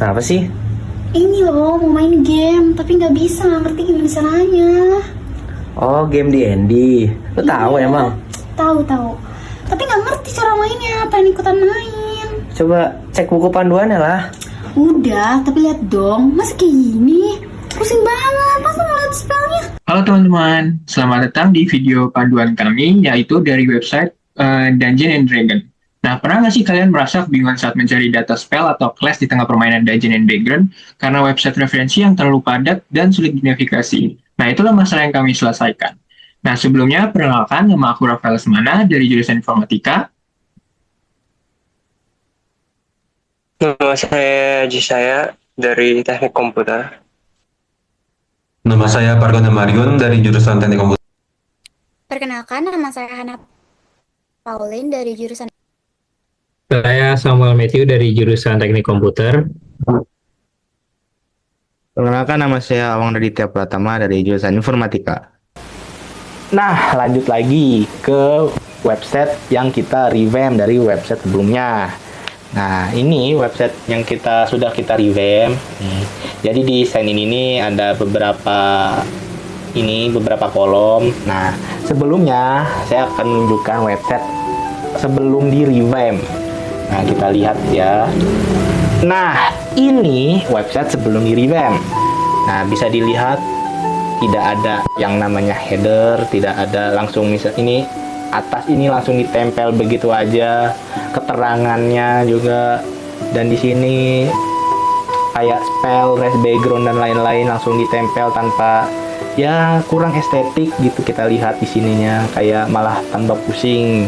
Kenapa sih? Ini loh, mau main game, tapi nggak bisa, nggak ngerti gimana caranya. Oh, game D&D. Lu tahu Iya, emang? tahu. Tapi nggak ngerti cara mainnya, pengen ikutan main. Coba cek buku panduannya lah. Udah, tapi lihat dong, masa kayak gini? Pusing banget, masa ngeliat spellnya? Halo teman-teman, selamat datang di video panduan kami, yaitu dari website Dungeon and Dragon. Nah, pernah nggak sih kalian merasa kebingungan saat mencari data spell atau class di tengah permainan Dungeon and Dragon karena website referensi yang terlalu padat dan sulit dinavigasi? Nah, itulah masalah yang kami selesaikan. Nah, sebelumnya, perkenalkan, nama aku Rafael Semana dari jurusan Informatika. Nama saya Jisaya dari Teknik Komputer. Nama saya Pargona Marion dari jurusan Teknik Komputer. Perkenalkan, nama saya Hana Pauline dari jurusan. Saya Samuel Matthew dari jurusan Teknik Komputer. Perkenalkan, nama saya Awang Raditya Pratama dari jurusan Informatika. Nah, lanjut lagi ke website yang kita revamp dari website sebelumnya. Nah, ini website yang sudah kita revamp. Jadi di sign in ini ada beberapa kolom. Nah, sebelumnya saya akan menunjukkan website sebelum di revamp. Nah, kita lihat ya. Nah, ini website sebelum di revamp. Nah, bisa dilihat tidak ada yang namanya header, tidak ada langsung ini atas ini langsung ditempel begitu aja keterangannya juga, dan di sini kayak spell, race background dan lain-lain langsung ditempel tanpa, ya kurang estetik gitu. Kita lihat di sininya kayak malah tambah pusing.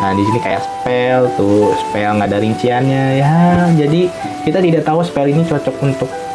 Nah, di sini kayak spell spell nggak ada rinciannya ya. Jadi kita tidak tahu spell ini cocok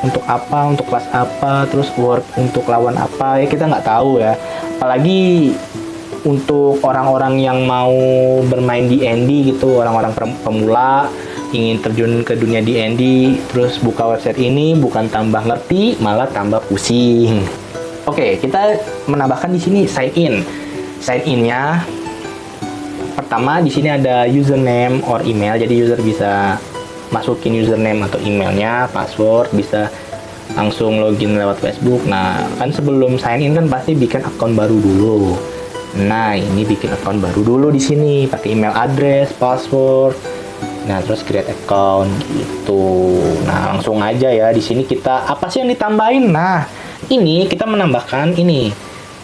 untuk apa, untuk kelas apa, terus word untuk lawan apa ya, kita nggak tahu ya. Apalagi untuk orang-orang yang mau bermain di D&D gitu, orang-orang pemula ingin terjun ke dunia D&D, terus buka website ini bukan tambah ngerti, malah tambah pusing. Oke, kita menambahkan di sini sign in. Sign in-nya pertama di sini ada username or email, jadi user bisa masukin username atau emailnya, password, bisa langsung login lewat Facebook. Nah, kan sebelum sign in kan pasti bikin akun baru dulu. Nah, ini bikin akun baru dulu di sini, pakai email address, password. Nah, terus create account gitu. Nah, langsung aja ya. Di sini kita apa sih yang ditambahin? Nah, ini kita menambahkan ini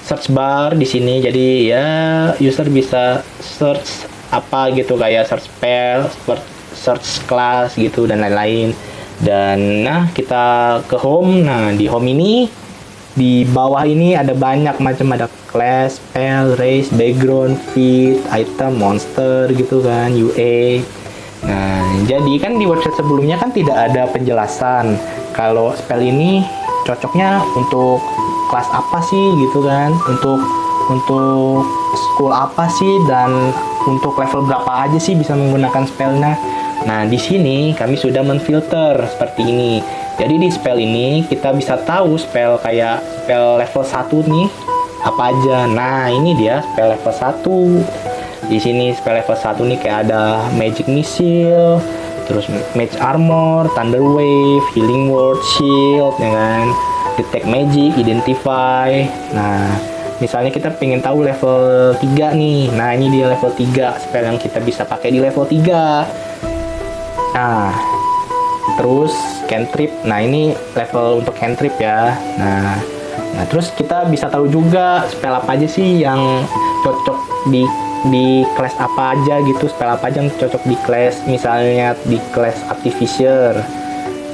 search bar di sini. Jadi ya user bisa search apa gitu, kayak search spell, search class gitu dan lain-lain. Dan nah, kita ke home. Nah, di home ini di bawah ini ada banyak macam, ada class, spell, race, background, feed, item, monster gitu kan, UA. Nah, jadi kan di website sebelumnya kan tidak ada penjelasan kalau spell ini cocoknya untuk kelas apa sih gitu kan, untuk school apa sih, dan untuk level berapa aja sih bisa menggunakan spellnya. Nah, di sini kami sudah menfilter seperti ini. Jadi di spell ini kita bisa tahu spell kayak spell level 1 nih apa aja. Nah, ini dia spell level 1. Di sini spell level 1 nih kayak ada Magic Missile, terus Mage Armor, Thunder Wave, Healing Word, Shield, ya kan? Detect Magic, Identify. Nah, misalnya kita pengen tahu level 3 nih. Nah, ini dia level 3, spell yang kita bisa pakai di level 3. Nah, terus cantrip. Nah, ini level untuk cantrip ya. Nah, terus kita bisa tahu juga spell apa aja sih yang cocok di class apa aja gitu. Spell apa aja yang cocok di class, misalnya di class Artificer.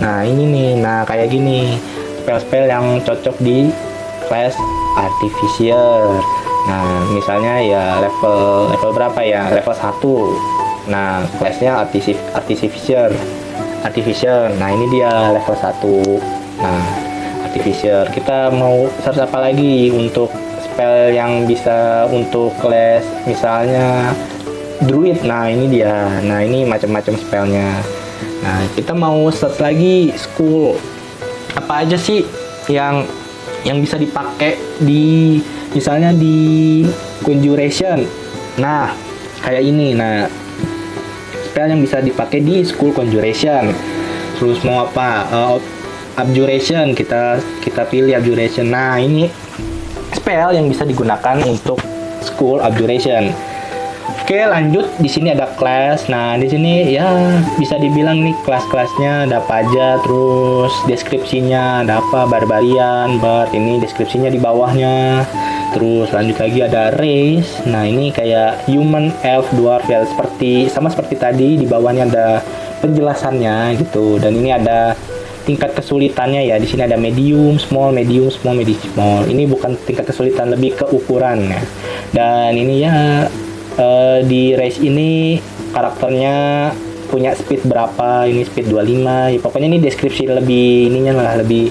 Nah, ini nih. Nah, kayak gini. Spell-spell yang cocok di class Artificer. Nah, misalnya ya level berapa ya? Level 1. Nah, classnya Artificer. Nah, ini dia level 1. Nah, Artificer. Kita mau search apa lagi untuk spell yang bisa untuk class, misalnya Druid. Nah, ini dia. Nah, ini macam-macam spellnya. Nah, kita mau search lagi school. Apa aja sih yang bisa dipakai di, misalnya di Conjuration. Nah, kayak ini. Nah, spell yang bisa dipakai di School Conjuration. Terus mau apa? Abjuration, kita pilih abjuration. Nah, ini spell yang bisa digunakan untuk school abjuration. Oke, lanjut. Di sini ada kelas. Nah, di sini ya bisa dibilang nih kelas-kelasnya ada apa aja, terus deskripsinya ada apa, barbarian, bard, ini deskripsinya di bawahnya. Terus lanjut lagi ada race. Nah, ini kayak human, elf, dwarf ya, sama seperti tadi, di bawahnya ada penjelasannya gitu. Dan ini ada tingkat kesulitannya ya. Di sini ada medium, small, medium, small, medium, small. Ini bukan tingkat kesulitan, lebih ke ukuran ya. Dan ini ya di race ini karakternya punya speed berapa, ini speed 25 ya, pokoknya ini deskripsi lebih ininya lah, lebih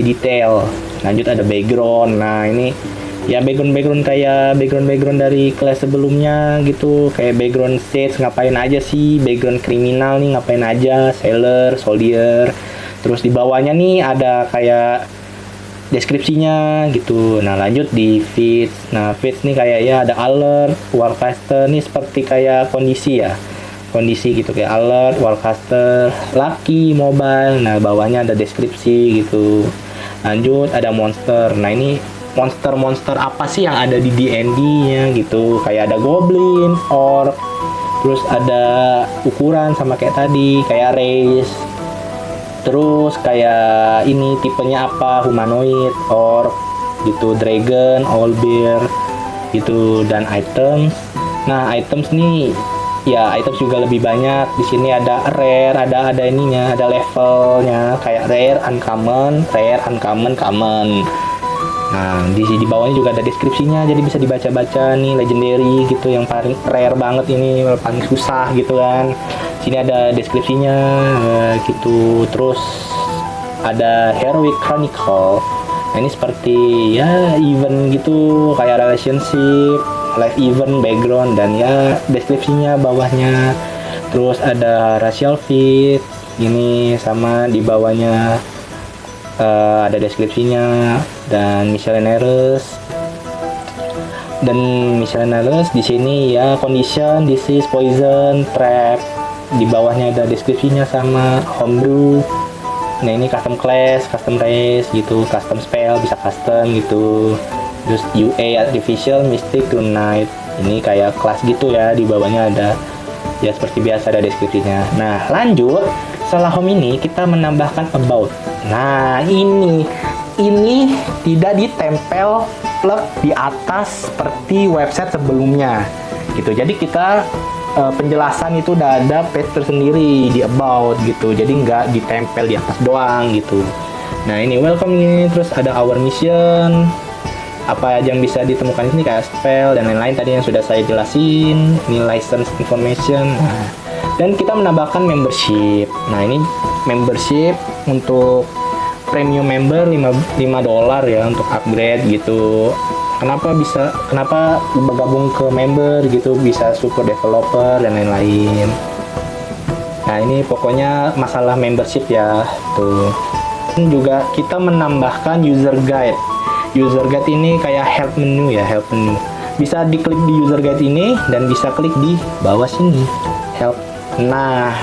detail. Lanjut ada background. Nah, ini ya background kayak background dari kelas sebelumnya gitu, kayak background stage ngapain aja sih, background kriminal nih ngapain aja, sailor, soldier. Terus di bawahnya nih ada kayak deskripsinya gitu. Nah, lanjut di feeds. Nah, feeds nih kayak ya ada alert, warcaster nih seperti kayak kondisi ya. Kondisi gitu kayak alert, warcaster, lucky, mobile. Nah, bawahnya ada deskripsi gitu. Lanjut ada monster. Nah, ini monster apa sih yang ada di D&D-nya gitu. Kayak ada goblin, orc. Terus ada ukuran sama kayak tadi, kayak race. Terus kayak ini tipenya apa, humanoid, orc gitu, dragon, owlbear gitu, dan items. Nah, items nih ya, items juga lebih banyak. Di sini ada rare, ada ininya, ada levelnya kayak rare, uncommon, common. Nah, di bawahnya juga ada deskripsinya, jadi bisa dibaca-baca nih, legendary gitu, yang paling rare banget ini, paling susah gitu kan. Sini ada deskripsinya gitu. Terus ada heroic chronicle. Nah, ini seperti ya event gitu, kayak relationship, live event, background, dan ya deskripsinya bawahnya. Terus ada racial fit, ini sama di bawahnya ada deskripsinya. Dan miscellaneous di sini ya, condition, disease, poison, trap. Di bawahnya ada deskripsinya sama homebrew. Nah, ini custom class, custom race gitu, custom spell, bisa custom gitu. Terus UA, artificial, mystic, knight. Ini kayak kelas gitu ya, di bawahnya ada ya seperti biasa ada deskripsinya. Nah, lanjut. Setelah home ini kita menambahkan about. Nah, ini tidak ditempel plug di atas seperti website sebelumnya gitu. Jadi kita penjelasan itu udah ada page tersendiri di about gitu, jadi nggak ditempel di atas doang gitu. Nah, ini welcome ini, terus ada our mission, apa aja yang bisa ditemukan di sini kayak spell dan lain-lain tadi yang sudah saya jelasin. Ini license information. Nah, dan kita menambahkan membership. Nah, ini membership untuk premium member $5 ya untuk upgrade gitu. Kenapa bergabung ke member gitu, bisa support developer dan lain-lain. Nah, ini pokoknya masalah membership ya tuh. Dan juga kita menambahkan user guide. User guide ini kayak help menu ya, help menu. Bisa diklik di user guide ini dan bisa klik di bawah sini help. Nah,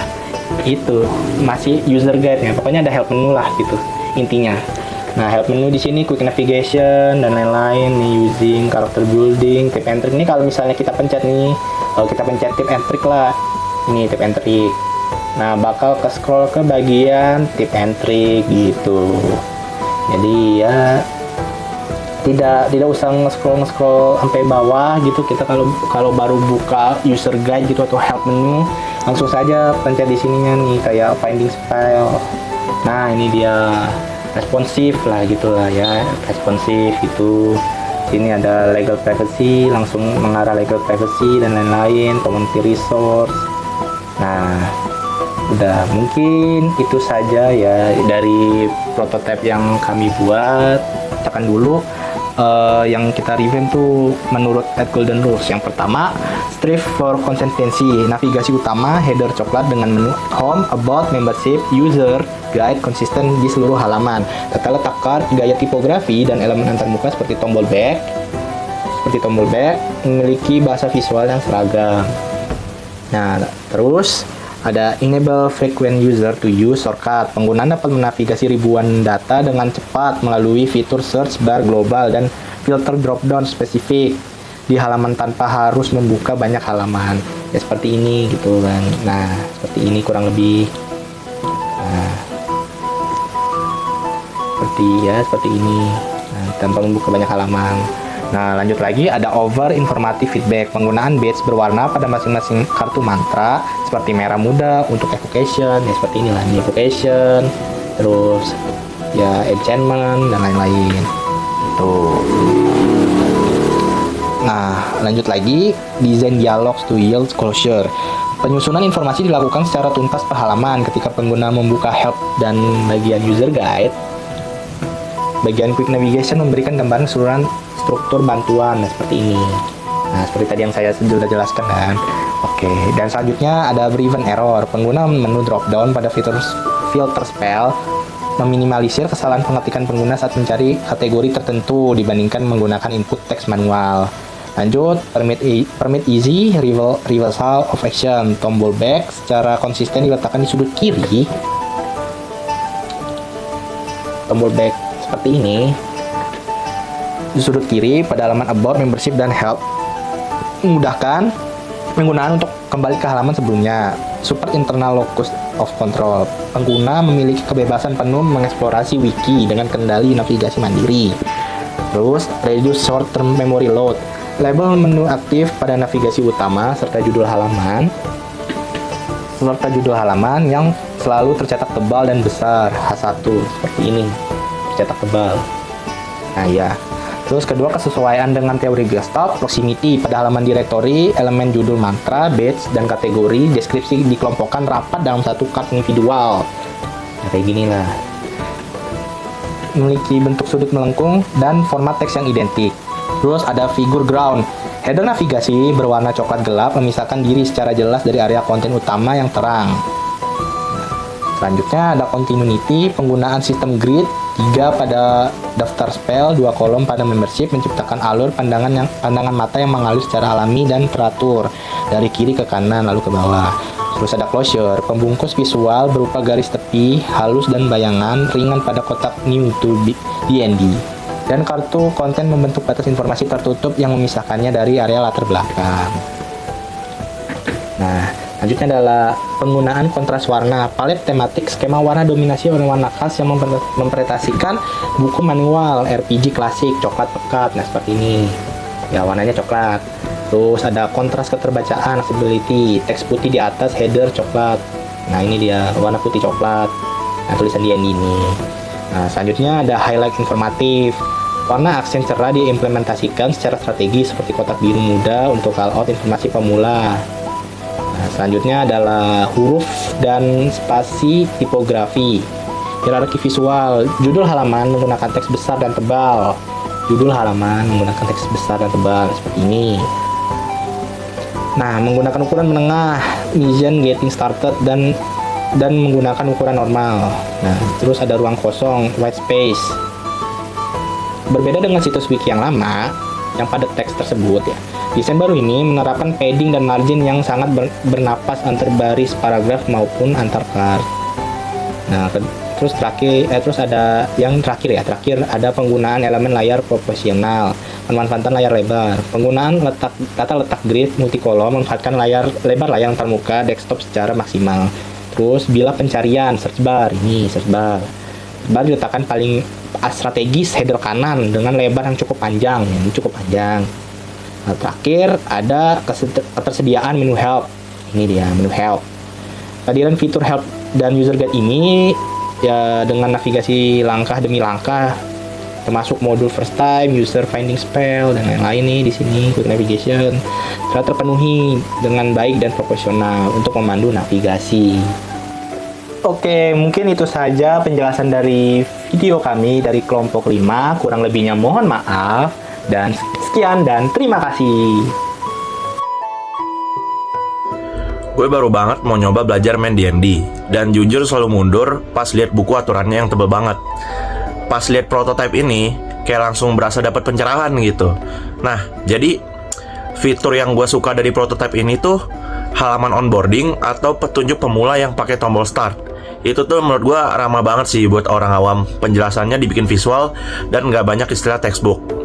itu masih user guide ya. Pokoknya ada help menu lah gitu intinya. Nah, help menu di sini quick navigation dan lain-lain nih, using, character building, tip and trick. Ini kalau misalnya kita pencet nih, kalau kita pencet tip and trick lah, ini tip and trick. Nah, bakal ke scroll ke bagian tip and trick gitu. Jadi ya tidak usah nge-scroll sampai bawah gitu. Kita kalau baru buka user guide gitu atau help menu, langsung saja pencet di sininya nih kayak finding spell. Nah, ini dia responsif lah gitulah ya, responsif gitu. Sini ada legal privacy, langsung mengarah legal privacy dan lain-lain, community resource. Nah, udah mungkin itu saja ya dari prototipe yang kami buat. Tekan dulu yang kita revamp tuh menurut Ed Golden Rules. Yang pertama, strive for consistency, navigasi utama, header coklat dengan menu home, about, membership, user, guide konsisten di seluruh halaman. Tata letak card, gaya tipografi, dan elemen antarmuka seperti tombol back, memiliki bahasa visual yang seragam. Nah, terus Ada enable frequent user to use shortcut. Penggunaan dapat menavigasi ribuan data dengan cepat melalui fitur search bar global dan filter drop-down spesifik di halaman tanpa harus membuka banyak halaman. Ya seperti ini gitu kan. Nah, seperti ini kurang lebih. Nah, seperti ini. Nah, tanpa membuka banyak halaman. Nah, lanjut lagi ada over informative feedback. Penggunaan badge berwarna pada masing-masing kartu mantra seperti merah muda untuk evocation, ya seperti inilah ini evocation, terus ya enchantment dan lain-lain. Tuh. Nah, lanjut lagi design dialogs to yield closure. Penyusunan informasi dilakukan secara tuntas per halaman ketika pengguna membuka help dan bagian user guide. Bagian quick navigation memberikan gambaran keseluruhan struktur bantuan seperti ini. Nah, seperti tadi yang saya sudah jelaskan kan. Oke, dan selanjutnya ada prevent error. Pengguna menu drop down pada filter spell meminimalisir kesalahan pengetikan pengguna saat mencari kategori tertentu dibandingkan menggunakan input teks manual. Lanjut, permit easy reversal of action. Tombol back secara konsisten diletakkan di sudut kiri. Tombol back seperti ini di sudut kiri pada halaman about, membership, dan help, memudahkan penggunaan untuk kembali ke halaman sebelumnya. Support internal locus of control. Pengguna memiliki kebebasan penuh mengeksplorasi wiki dengan kendali navigasi mandiri. Terus reduce short term memory load. Label menu aktif pada navigasi utama serta judul halaman yang selalu tercetak tebal dan besar, H1 seperti ini, tercetak tebal. Nah ya. Terus kedua, kesesuaian dengan teori Gestalt, proximity. Pada halaman direktori, elemen judul mantra, badge, dan kategori, deskripsi dikelompokkan rapat dalam satu kart individual. Nah, kayak gini lah. Memiliki bentuk sudut melengkung dan format teks yang identik. Terus ada figur ground. Header navigasi berwarna coklat gelap memisahkan diri secara jelas dari area konten utama yang terang. Selanjutnya ada continuity, penggunaan sistem grid, 3 pada daftar spell, 2 kolom pada membership, menciptakan alur pandangan mata yang mengalir secara alami dan teratur dari kiri ke kanan lalu ke bawah. Terus ada closure, pembungkus visual berupa garis tepi, halus dan bayangan ringan pada kotak new to D&D. Dan kartu konten membentuk batas informasi tertutup yang memisahkannya dari area latar belakang. Nah, lanjutnya adalah penggunaan kontras warna, palet tematik, skema warna dominasi warna-warna khas yang mempresentasikan buku manual RPG klasik, coklat pekat. Nah, seperti ini. Ya, warnanya coklat. Terus ada kontras keterbacaan, accessibility, teks putih di atas, header coklat. Nah, ini dia warna putih coklat. Nah, tulisan D&D ini. Nah, selanjutnya ada highlight informatif. Warna aksen cerah diimplementasikan secara strategis seperti kotak biru muda untuk call out informasi pemula. Nah, selanjutnya adalah huruf dan spasi tipografi. Hierarki visual, judul halaman menggunakan teks besar dan tebal. Judul halaman menggunakan teks besar dan tebal seperti ini. Nah, menggunakan ukuran menengah, mission getting started dan menggunakan ukuran normal. Nah, terus ada ruang kosong, white space. Berbeda dengan situs wiki yang lama, yang padat teks tersebut ya. Desain baru ini menerapkan padding dan margin yang sangat bernapas antar baris paragraf maupun antar chart. Nah, terus ada yang terakhir ada penggunaan elemen layar proporsional, pemanfaatan layar lebar, penggunaan tata letak grid multikolom, memanfaatkan lebar layar antarmuka desktop secara maksimal. Terus bila pencarian search bar diletakkan paling strategis header kanan dengan lebar yang cukup panjang. Nah, terakhir ada ketersediaan menu help. Ini dia menu help. Kehadiran fitur help dan user guide ini ya dengan navigasi langkah demi langkah, termasuk modul first time, user finding spell dan lain-lain nih di sini quick navigation telah terpenuhi dengan baik dan profesional untuk memandu navigasi. Oke, mungkin itu saja penjelasan dari video kami dari kelompok 5. Kurang lebihnya mohon maaf. Dan sekian dan terima kasih. Gue baru banget mau nyoba belajar main D&D. Dan jujur selalu mundur pas lihat buku aturannya yang tebel banget. Pas lihat prototype ini, kayak langsung berasa dapat pencerahan gitu. Nah, jadi fitur yang gue suka dari prototype ini tuh halaman onboarding atau petunjuk pemula yang pakai tombol start. Itu tuh menurut gue ramah banget sih buat orang awam. Penjelasannya dibikin visual dan nggak banyak istilah textbook.